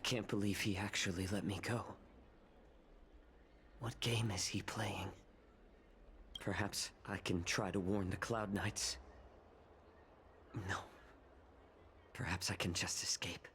can't believe he actually let me go. What game is he playing? Perhaps I can try to warn the Cloud Knights. No. Perhaps I can just escape.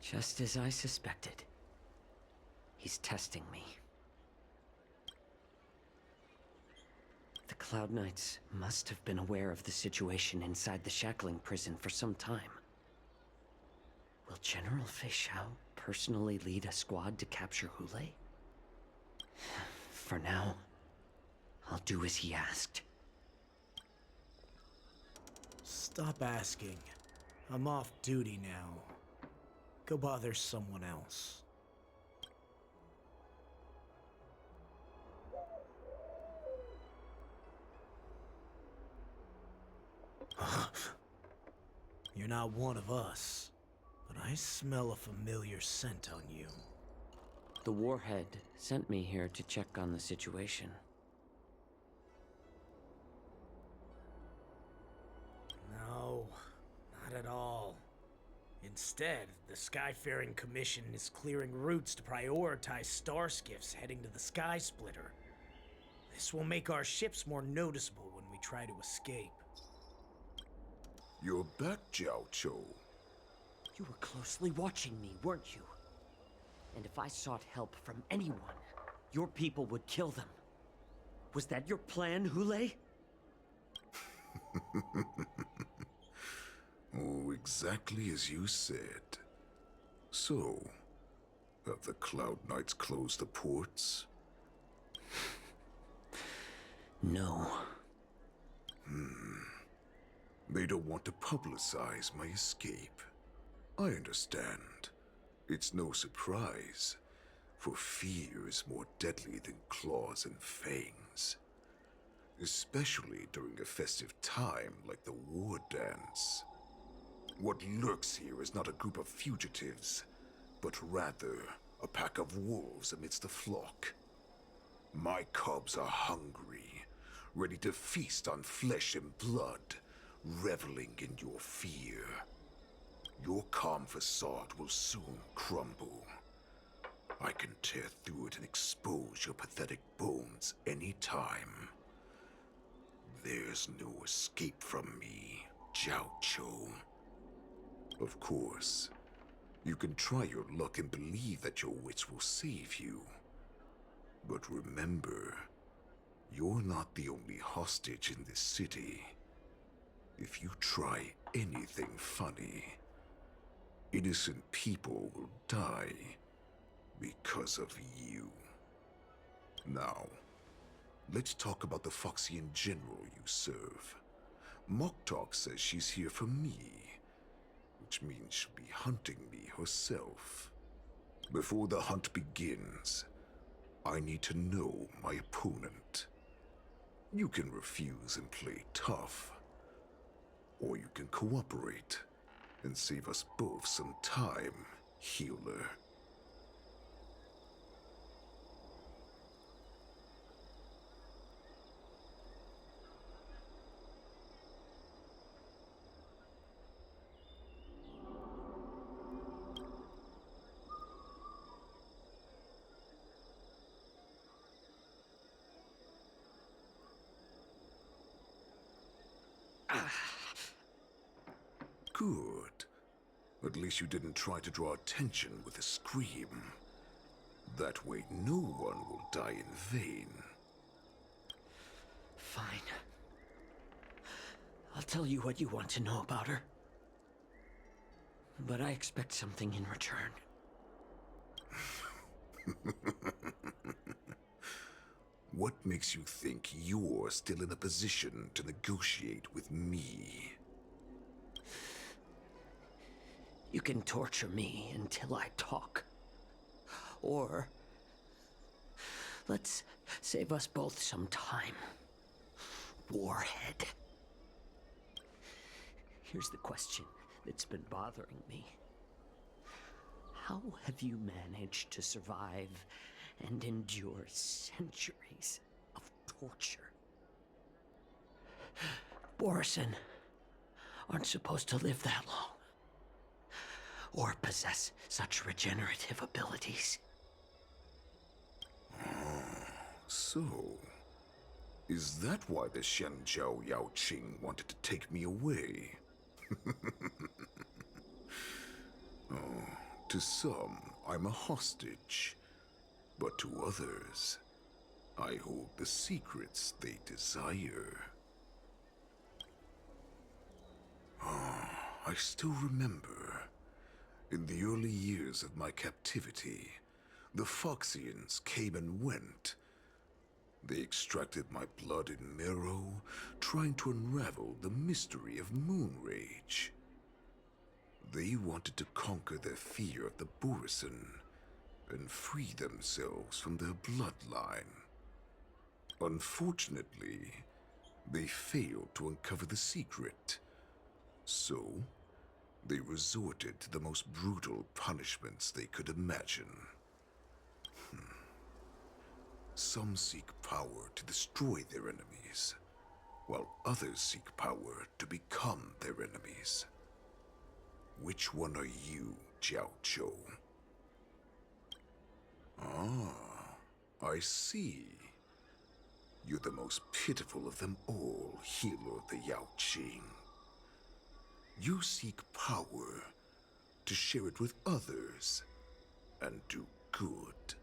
Just as I suspected. He's testing me. The Cloud Knights must have been aware of the situation inside the shackling prison for some time. Will General Fei Xiao personally lead a squad to capture Hule? For now, I'll do as he asked. Stop asking. I'm off duty now. Go bother someone else. You're not one of us, but I smell a familiar scent on you. The Warhead sent me here to check on the situation. No, not at all. Instead, the Skyfaring Commission is clearing routes to prioritize star skiffs heading to the Sky Splitter. This will make our ships more noticeable when we try to escape. You're back, Jiao Cho. You were closely watching me, weren't you? And if I sought help from anyone, your people would kill them. Was that your plan, Hule? Oh, exactly as you said. So, have the Cloud Knights closed the ports? No. They don't want to publicize my escape. I understand. It's no surprise, for fear is more deadly than claws and fangs. Especially during a festive time like the war dance. What lurks here is not a group of fugitives, but rather a pack of wolves amidst the flock. My cubs are hungry, ready to feast on flesh and blood, reveling in your fear. Your calm facade will soon crumble. I can tear through it and expose your pathetic bones any time. There's no escape from me, Jiao Cho. Of course, you can try your luck and believe that your wits will save you. But remember, you're not the only hostage in this city. If you try anything funny, innocent people will die because of you. Now, let's talk about the Foxian general you serve. Moktok says she's here for me, which means she'll be hunting me herself. Before the hunt begins, I need to know my opponent. You can refuse and play tough, or you can cooperate and save us both some time, healer. Good. At least you didn't try to draw attention with a scream. That way no one will die in vain. Fine. I'll tell you what you want to know about her. But I expect something in return. What makes you think you're still in a position to negotiate with me? You can torture me until I talk. Or let's save us both some time. Warhead. Here's the question that's been bothering me. How have you managed to survive and endure centuries of torture. Borison aren't supposed to live that long, or possess such regenerative abilities. So, is that why the Shenjiao Yao Qing wanted to take me away? To some, I'm a hostage, but to others, I hold the secrets they desire. I still remember, in the early years of my captivity, the Foxians came and went. They extracted my blood and marrow, trying to unravel the mystery of moon rage. They wanted to conquer their fear of the Borison and free themselves from their bloodline. Unfortunately, they failed to uncover the secret. So, they resorted to the most brutal punishments they could imagine. Some seek power to destroy their enemies, while others seek power to become their enemies. Which one are you, Jiao Zhou? I see. You're the most pitiful of them all, healer of the Yao Qing. You seek power to share it with others and do good.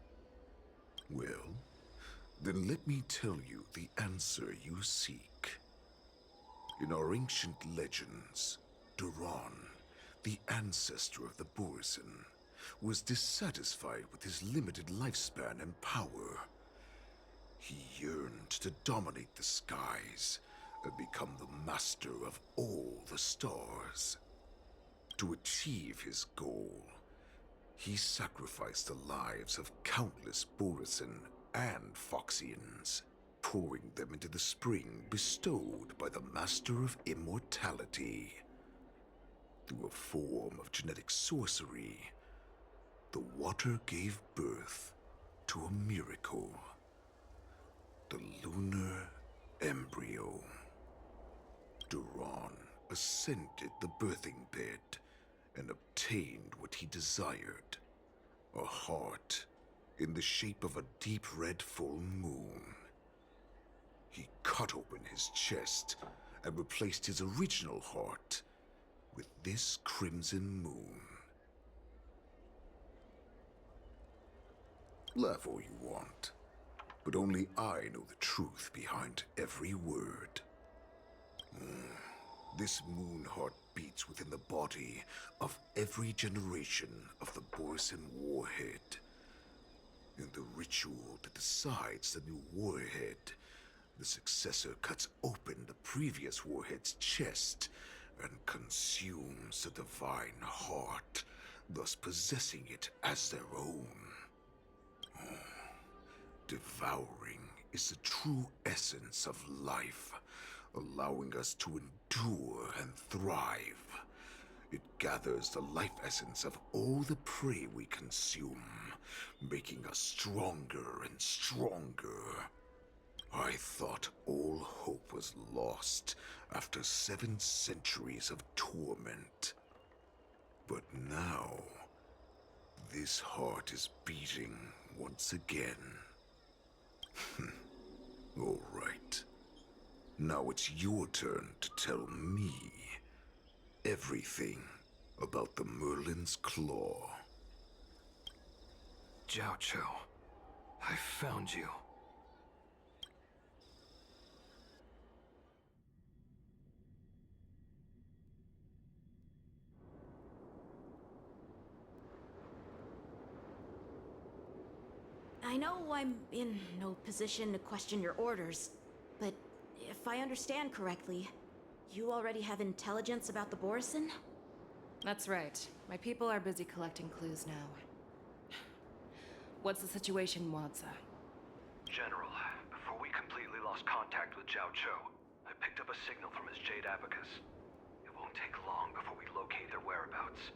Well, then let me tell you the answer you seek. In our ancient legends, Duran, the ancestor of the Borison, was dissatisfied with his limited lifespan and power. He yearned to dominate the skies and become the master of all the stars. To achieve his goal, he sacrificed the lives of countless Borison and Foxians, pouring them into the spring bestowed by the Master of Immortality. Through a form of genetic sorcery, the water gave birth to a miracle. The lunar embryo. Duran ascended the birthing bed and obtained what he desired. A heart in the shape of a deep red full moon. He cut open his chest and replaced his original heart with this crimson moon. Laugh all you want, but only I know the truth behind every word. This moon heart beats within the body of every generation of the Borison Warhead. In the ritual that decides the new warhead, the successor cuts open the previous warhead's chest and consumes the divine heart, thus possessing it as their own. Devouring is the true essence of life, allowing us to endure and thrive. It gathers the life essence of all the prey we consume, making us stronger and stronger. I thought all hope was lost after 7 centuries of torment. But now, this heart is beating once again. All right. Now it's your turn to tell me everything about the Merlin's Claw. Jiao Zhou, I found you. I know I'm in no position to question your orders, but if I understand correctly, you already have intelligence about the Borison? That's right. My people are busy collecting clues now. What's the situation, Wadza? General, before we completely lost contact with Jiao Zhou, I picked up a signal from his Jade Abacus. It won't take long before we locate their whereabouts.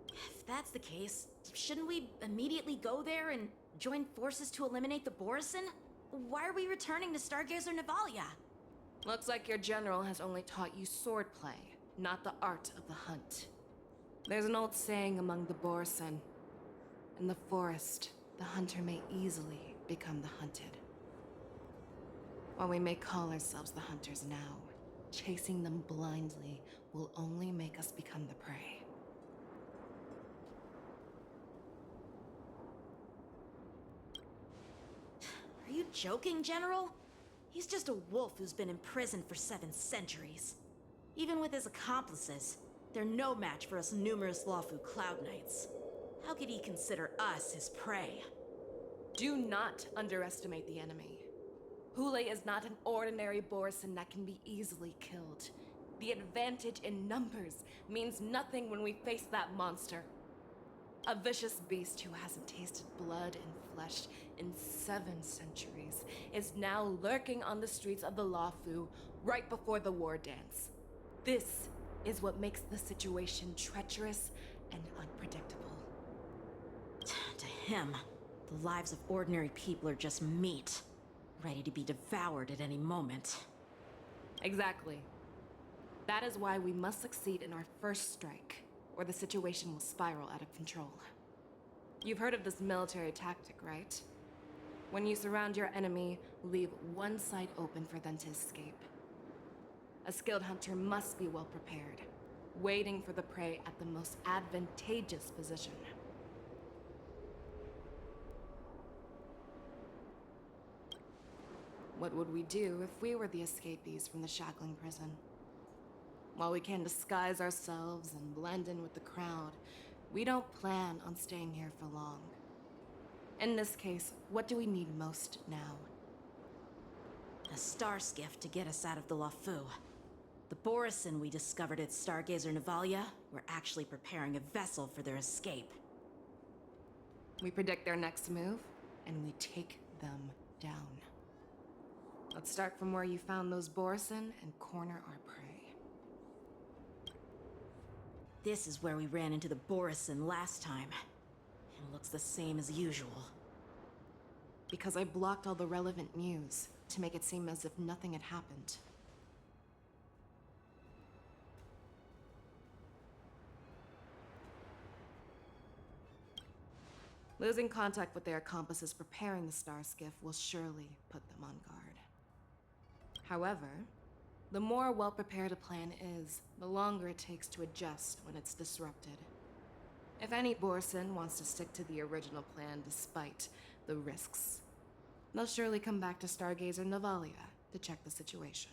If that's the case, shouldn't we immediately go there and join forces to eliminate the Borison? Why are we returning to Stargazer Navalia? Looks like your general has only taught you swordplay, not the art of the hunt. There's an old saying among the Borison. In the forest, the hunter may easily become the hunted. While we may call ourselves the hunters now, chasing them blindly will only make us become the prey. Are you joking, General? He's just a wolf who's been in prison for 7 centuries. Even with his accomplices, they're no match for us numerous Lawfu Cloud Knights. How could he consider us his prey? Do not underestimate the enemy. Hule is not an ordinary Borison that can be easily killed. The advantage in numbers means nothing when we face that monster. A vicious beast who hasn't tasted blood and flesh in 7 centuries is now lurking on the streets of the Lawfu right before the war dance. This is what makes the situation treacherous and unpredictable. To him, the lives of ordinary people are just meat, ready to be devoured at any moment. Exactly. That is why we must succeed in our first strike, or the situation will spiral out of control. You've heard of this military tactic, right? When you surround your enemy, leave one side open for them to escape. A skilled hunter must be well prepared, waiting for the prey at the most advantageous position. What would we do if we were the escapees from the shackling prison? While we can disguise ourselves and blend in with the crowd, we don't plan on staying here for long. In this case, what do we need most now? A star skiff to get us out of the Lawfu. The Borison we discovered at Stargazer Navalia were actually preparing a vessel for their escape. We predict their next move, and we take them down. Let's start from where you found those Borison and corner our prey. This is where we ran into the Borison last time. It looks the same as usual. Because I blocked all the relevant news to make it seem as if nothing had happened. Losing contact with their accomplices preparing the star skiff will surely put them on guard. However, the more well-prepared a plan is, the longer it takes to adjust when it's disrupted. If any Borison wants to stick to the original plan despite the risks, they'll surely come back to Stargazer Navalia to check the situation.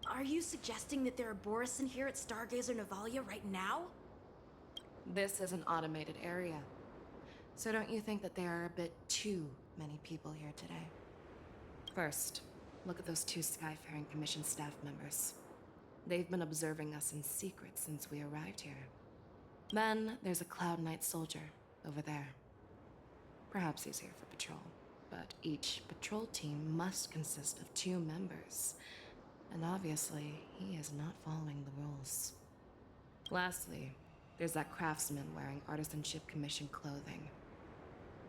Are you suggesting that there are Borison here at Stargazer Navalia right now? This is an automated area. So don't you think that there are a bit too many people here today? First, look at those 2 Skyfaring Commission staff members. They've been observing us in secret since we arrived here. Then there's a Cloud Knight soldier over there. Perhaps he's here for patrol, but each patrol team must consist of 2 members. And obviously, he is not following the rules. Lastly, there's that craftsman wearing Artisanship Commission clothing.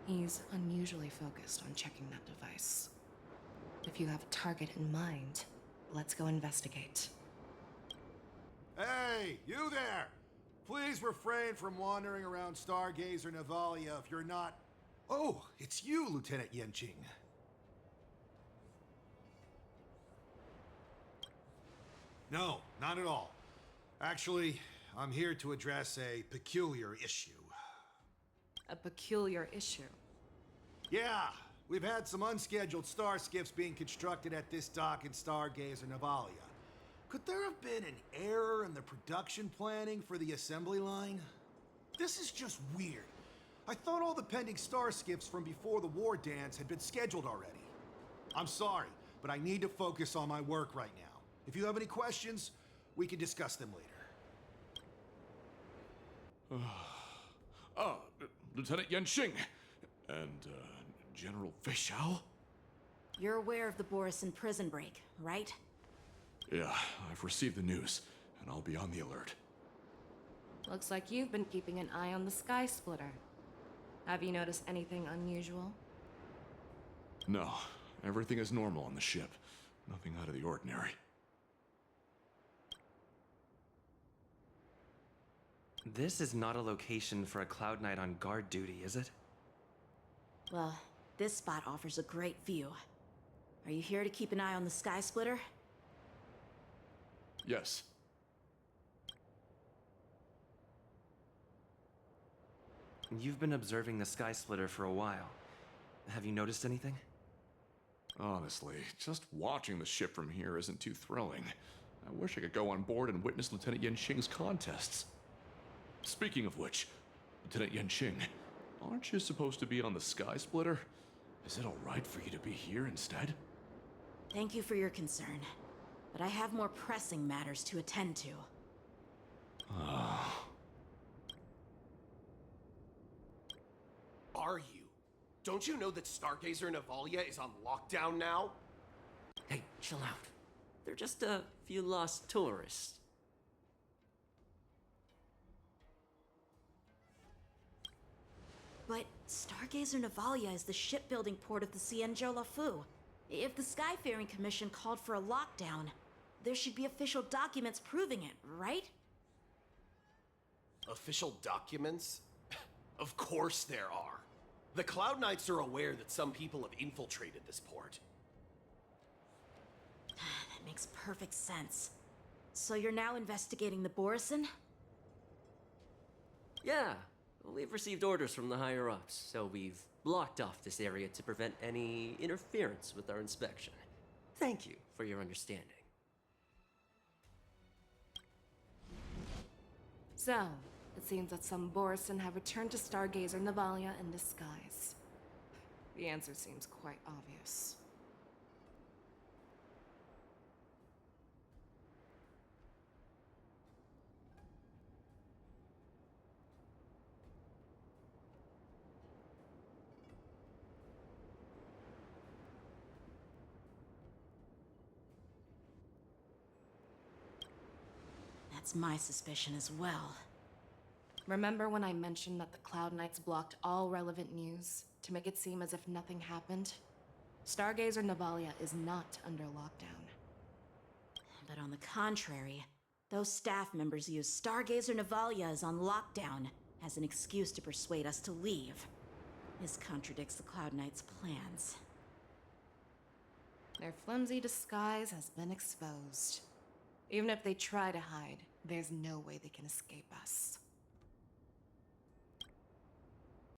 He's unusually focused on checking that device. If you have a target in mind, let's go investigate. Hey, you there! Please refrain from wandering around Stargazer Navalia if you're not... Oh, it's you, Lieutenant Yenqing. No, not at all. Actually, I'm here to address a peculiar issue. A peculiar issue. Yeah, we've had some unscheduled star skiffs being constructed at this dock in Stargazer Navalia. Could there have been an error in the production planning for the assembly line? This is just weird. I thought all the pending star skiffs from before the war dance had been scheduled already. I'm sorry, but I need to focus on my work right now. If you have any questions, we can discuss them later. Lieutenant Yenqing and General Feixiao? You're aware of the Borison prison break, right? Yeah, I've received the news, and I'll be on the alert. Looks like you've been keeping an eye on the Sky Splitter. Have you noticed anything unusual? No, everything is normal on the ship. Nothing out of the ordinary. This is not a location for a Cloud Knight on guard duty, is it? Well, this spot offers a great view. Are you here to keep an eye on the Sky Splitter? Yes. You've been observing the Sky Splitter for a while. Have you noticed anything? Honestly, just watching the ship from here isn't too thrilling. I wish I could go on board and witness Lieutenant Yenqing's contests. Speaking of which, Lieutenant Yenqing, aren't you supposed to be on the Sky Splitter? Is it alright for you to be here instead? Thank you for your concern, but I have more pressing matters to attend to. Are you? Don't you know that Stargazer Navalia is on lockdown now? Hey, chill out. They're just a few lost tourists. But Stargazer Navalia is the shipbuilding port of the Cienjo Lafu. If the Skyfaring Commission called for a lockdown, there should be official documents proving it, right? Official documents? Of course there are. The Cloud Knights are aware that some people have infiltrated this port. That makes perfect sense. So you're now investigating the Borison? Yeah, we've received orders from the higher-ups, so we've blocked off this area to prevent any interference with our inspection. Thank you for your understanding. So, it seems that some Borison have returned to Stargazer Navalia in disguise. The answer seems quite obvious. That's my suspicion as well. Remember when I mentioned that the Cloud Knights blocked all relevant news to make it seem as if nothing happened? Stargazer Navalia is not under lockdown. But on the contrary, those staff members use Stargazer Navalia is on lockdown as an excuse to persuade us to leave. This contradicts the Cloud Knights' plans. Their flimsy disguise has been exposed. Even if they try to hide, there's no way they can escape us.